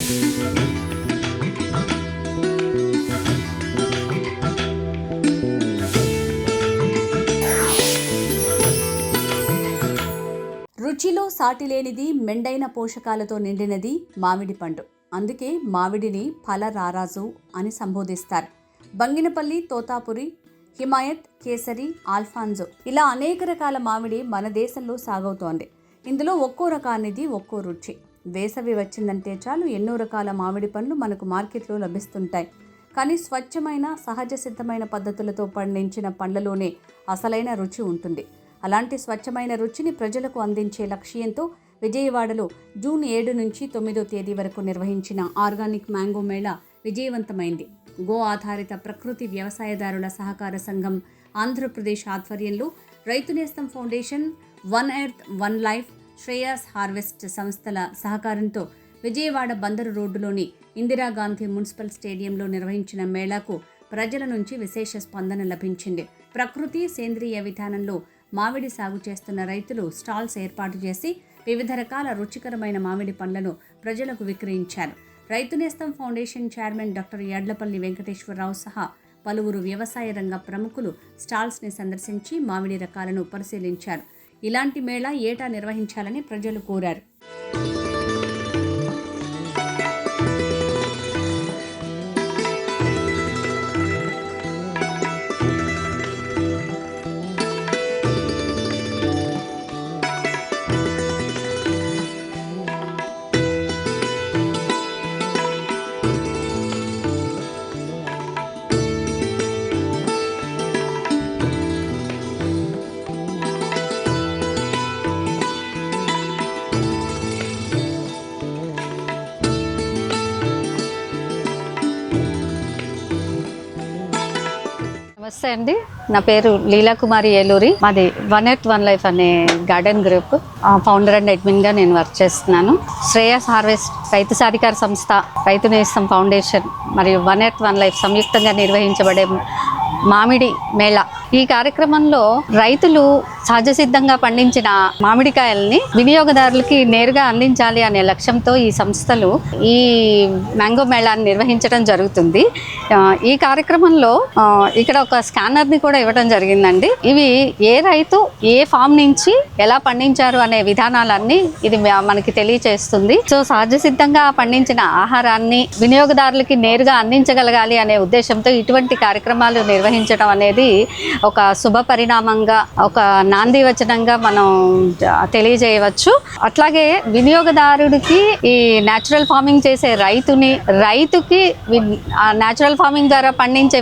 రుచిలో సాటిలేనిది, మెండైన పోషకాలతో నిండినది మామిడి పండు. అందుకే మామిడిని ఫల రారాజు అని సంబోధిస్తారు. బంగినపల్లి, తోతాపురి, హిమాయత్, కేసరి, ఆల్ఫాన్జో ఇలా అనేక రకాల మామిడి మన దేశంలో సాగవుతోంది. ఇందులో ఒక్కో రకానిది ఒక్కో రుచి. వేసవి వచ్చిందంటే చాలు ఎన్నో రకాల మామిడి పండ్లు మనకు మార్కెట్లో లభిస్తుంటాయి. కానీ స్వచ్ఛమైన, సహజ సిద్ధమైన పద్ధతులతో పండించిన పండ్లలోనే అసలైన రుచి ఉంటుంది. అలాంటి స్వచ్ఛమైన రుచిని ప్రజలకు అందించే లక్ష్యంతో విజయవాడలో జూన్ 7 నుంచి 9వ తేదీ వరకు నిర్వహించిన ఆర్గానిక్ మ్యాంగో మేళా విజయవంతమైంది. గో ఆధారిత ప్రకృతి వ్యవసాయదారుల సహకార సంఘం ఆంధ్రప్రదేశ్ ఆధ్వర్యంలో రైతు Nestham foundation, one earth one life, Shreyas harvest సంస్థల సహకారంతో విజయవాడ బందరు రోడ్డులోని ఇందిరాగాంధీ మున్సిపల్ స్టేడియంలో నిర్వహించిన మేళాకు ప్రజల నుంచి విశేష స్పందన లభించింది. ప్రకృతి, సేంద్రియ విధానంలో మామిడి సాగు చేస్తున్న రైతులు స్టాల్స్ ఏర్పాటు చేసి వివిధ రకాల రుచికరమైన మామిడి పండ్లను ప్రజలకు విక్రయించారు. Rythu Nestham foundation chairman doctor Yadlapalli Venkateswara Rao సహా పలువురు వ్యవసాయ రంగ ప్రముఖులు స్టాల్స్ని సందర్శించి మామిడి రకాలను పరిశీలించారు. ఇలాంటి మేళా ఏటా నిర్వహించాలని ప్రజలు కోరారు. నమస్తే అండి, నా పేరు లీలాకుమారి ఏలూరి. మాది వన్ ఎర్త్ వన్ లైఫ్ అనే గార్డెన్ గ్రూప్ ఫౌండర్ అండ్ అడ్మిన్గా నేను వర్క్ చేస్తున్నాను. శ్రేయాస్ హార్వెస్ట్ రైతు సాధికార సంస్థ, రైతు నేస్తం ఫౌండేషన్ మరియు వన్ ఎర్త్ వన్ లైఫ్ సంయుక్తంగా నిర్వహించబడే మామిడి మేళా. ఈ కార్యక్రమంలో రైతులు సహజ సిద్ధంగా పండించిన మామిడికాయల్ని వినియోగదారులకి నేరుగా అందించాలి అనే లక్ష్యంతో ఈ సంస్థలు ఈ మ్యాంగో మేళాన్ని నిర్వహించడం జరుగుతుంది. ఈ కార్యక్రమంలో ఇక్కడ ఒక స్కానర్ని కూడా ఇవ్వడం జరిగిందండి. ఇవి ఏ రైతు ఏ ఫామ్ నుంచి ఎలా పండించారు అనే విధానాలన్నీ ఇది మనకి తెలియచేస్తుంది. సో సహజ సిద్ధంగా పండించిన ఆహారాన్ని వినియోగదారులకి నేరుగా అందించగలగాలి అనే ఉద్దేశంతో ఇటువంటి కార్యక్రమాలు నిర్వహించడం అనేది ఒక శుభ పరిణామంగా, ఒక నాంది వచనంగా మనం తెలియజేయవచ్చు. అట్లాగే వినియోగదారుడికి ఈ న్యాచురల్ ఫార్మింగ్ చేసే రైతుకి న్యాచురల్ ఫార్మింగ్ ద్వారా పండించే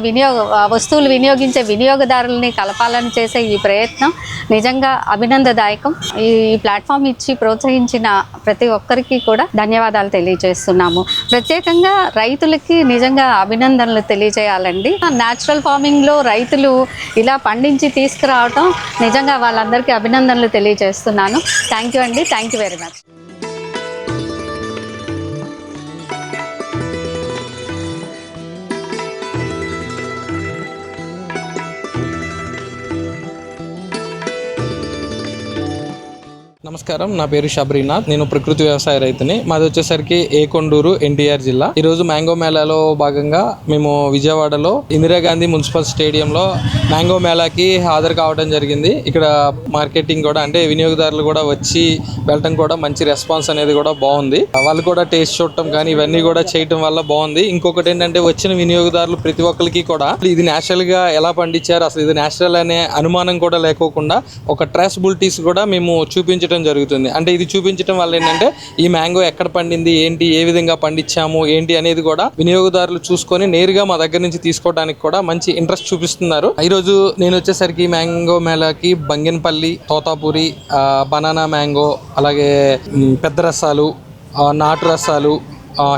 వస్తువులు వినియోగించే వినియోగదారులని కలపాలని చేసే ఈ ప్రయత్నం నిజంగా అభినందదాయకం. ఈ ప్లాట్ఫామ్ ఇచ్చి ప్రోత్సహించిన ప్రతి ఒక్కరికి కూడా ధన్యవాదాలు తెలియజేస్తున్నాము. ప్రత్యేకంగా రైతులకి నిజంగా అభినందనలు తెలియజేయాలండి. న్యాచురల్ ఫార్మింగ్లో రైతులు ఇలా పండించి తీసుకురావటం నిజంగా వాళ్ళందరికీ అభినందనలు తెలియజేస్తున్నాను. థ్యాంక్ యూ అండి, థ్యాంక్ యూ వెరీ మచ్. నమస్కారం, నా పేరు షబ్రీనాథ్. నేను ప్రకృతి వ్యవసాయ రైతుని. మాది వచ్చేసరికి ఏకొండూరు, ఎన్టీఆర్ జిల్లా. ఈరోజు మ్యాంగో మేళాలో భాగంగా మేము విజయవాడలో ఇందిరాగాంధీ మున్సిపల్ స్టేడియంలో మ్యాంగో మేళాకి హాజరు కావడం జరిగింది. ఇక్కడ మార్కెటింగ్ కూడా, అంటే వినియోగదారులు కూడా వచ్చి వెళ్ళటం కూడా మంచి రెస్పాన్స్ అనేది కూడా బాగుంది. వాళ్ళు కూడా టేస్ట్ చూడటం కానీ ఇవన్నీ కూడా చేయటం వల్ల బాగుంది. ఇంకొకటి ఏంటంటే వచ్చిన వినియోగదారులు ప్రతి ఒక్కరికి కూడా ఇది న్యాచురల్ గా ఎలా పండించారు, అసలు ఇది న్యాచురల్ అనే అనుమానం కూడా లేకోకుండా ఒక ట్రేసబిలిటీస్ కూడా మేము చూపించడం జరుగుతుంది. అంటే ఇది చూపించడం వల్ల ఏంటంటే ఈ మ్యాంగో ఎక్కడ పండింది, ఏంటి, ఏ విధంగా పండించాము, ఏంటి అనేది కూడా వినియోగదారులు చూసుకొని నేరుగా మా దగ్గర నుంచి తీసుకోవడానికి కూడా మంచి ఇంట్రెస్ట్ చూపిస్తున్నారు. ఈరోజు నేను వచ్చేసరికి మ్యాంగో మేళాకి బంగినపల్లి, తోతాపురి, బనానా మ్యాంగో, అలాగే పెద్ద రసాలు, నాటు రసాలు,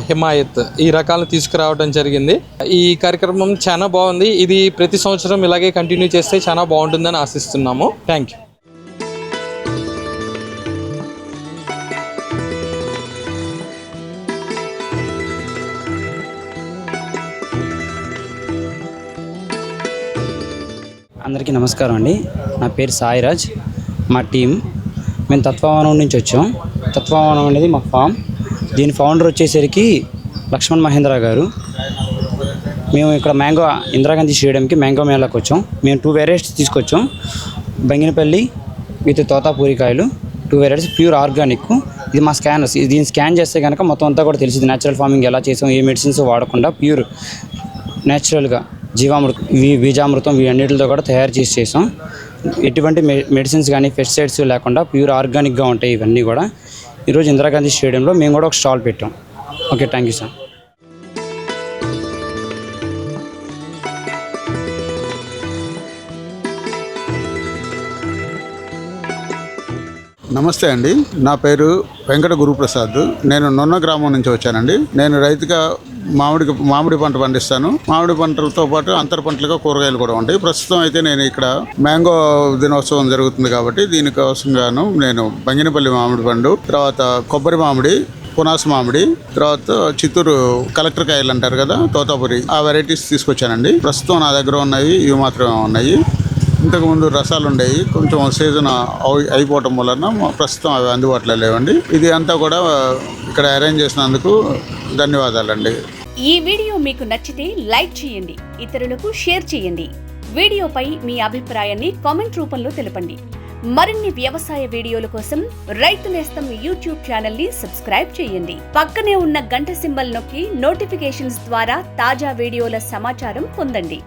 హిమాయత్ ఈ రకాలను తీసుకురావడం జరిగింది. ఈ కార్యక్రమం చాలా బాగుంది. ఇది ప్రతి సంవత్సరం ఇలాగే కంటిన్యూ చేస్తే చాలా బాగుంటుందని ఆశిస్తున్నాము. Thank you. అందరికీ నమస్కారం అండి. నా పేరు సాయిరాజ్. మా టీం మేము తత్వవనం నుంచి వచ్చాం. తత్వవనం అనేది మా ఫామ్. దీని ఫౌండర్ వచ్చేసరికి లక్ష్మణ్ మహేంద్ర గారు. మేము ఇక్కడ మ్యాంగో ఇందిరాగాంధీ స్టేడియంకి మ్యాంగో మేళాకి వచ్చాం. మేము 2 వెరైటీస్ తీసుకొచ్చాం. బంగినపల్లి విత్ తోతాపూరికాయలు 2 వెరైటీస్ ప్యూర్ ఆర్గానిక్. ఇది మా స్కానర్స్. దీన్ని స్కాన్ చేస్తే కనుక మొత్తం అంతా కూడా తెలిసింది. న్యాచురల్ ఫార్మింగ్ ఎలా చేసాం, ఏ మెడిసిన్స్ వాడకుండా ప్యూర్ న్యాచురల్గా జీవామృతం, బీజామృతం వీటన్నిటితో కూడా తయారు చేసాం. ఎటువంటి మెడిసిన్స్ కానీ పెస్టిసైడ్స్ లేకుండా ప్యూర్ ఆర్గానిక్గా ఉంటాయి ఇవన్నీ కూడా. ఈరోజు ఇందిరాగాంధీ స్టేడియంలో మేము కూడా ఒక స్టాల్ పెట్టాం. Okay, thank you sir. నమస్తే అండి, నా పేరు వెంకట గురుప్రసాద్. నేను నొన్న గ్రామం నుంచి వచ్చానండి. నేను రైతుగా మామిడి పంట పండిస్తాను. మామిడి పంటలతో పాటు అంతర పంటలుగా కూరగాయలు కూడా ఉంటాయి. ప్రస్తుతం అయితే నేను ఇక్కడ మ్యాంగో దినోత్సవం జరుగుతుంది కాబట్టి దీనికోసంగాను నేను బంగినపల్లి మామిడి పండు, తర్వాత కొబ్బరి మామిడి, పునాస మామిడి, తర్వాత చిత్తూరు కలెక్టర్ కాయలు అంటారు కదా, తోతాపురి, ఆ వెరైటీస్ తీసుకొచ్చానండి. ప్రస్తుతం నా దగ్గర ఉన్నవి ఇవి మాత్రమే ఉన్నాయి. ఇంతకుముందు రసాలు ఉండేవి, కొంచెం సీజన్ అయిపోవటం వలన ప్రస్తుతం అవి అందుబాటులో లేవండి. ఇది అంతా కూడా ఇక్కడ అరేంజ్ చేసినందుకు ధన్యవాదాలండి. ఈ వీడియో మీకు నచ్చితే లైక్ చేయండి, ఇతరులకు షేర్ చేయండి. వీడియోపై మీ అభిప్రాయాన్ని కామెంట్ రూపంలో తెలపండి. మరిన్ని వ్యవసాయ వీడియోల కోసం రైతు నేస్తం యూట్యూబ్ ఛానల్ ని సబ్స్క్రైబ్ చేయండి. పక్కనే ఉన్న గంట సింబల్ నొక్కి నోటిఫికేషన్స్ ద్వారా తాజా వీడియోల సమాచారం పొందండి.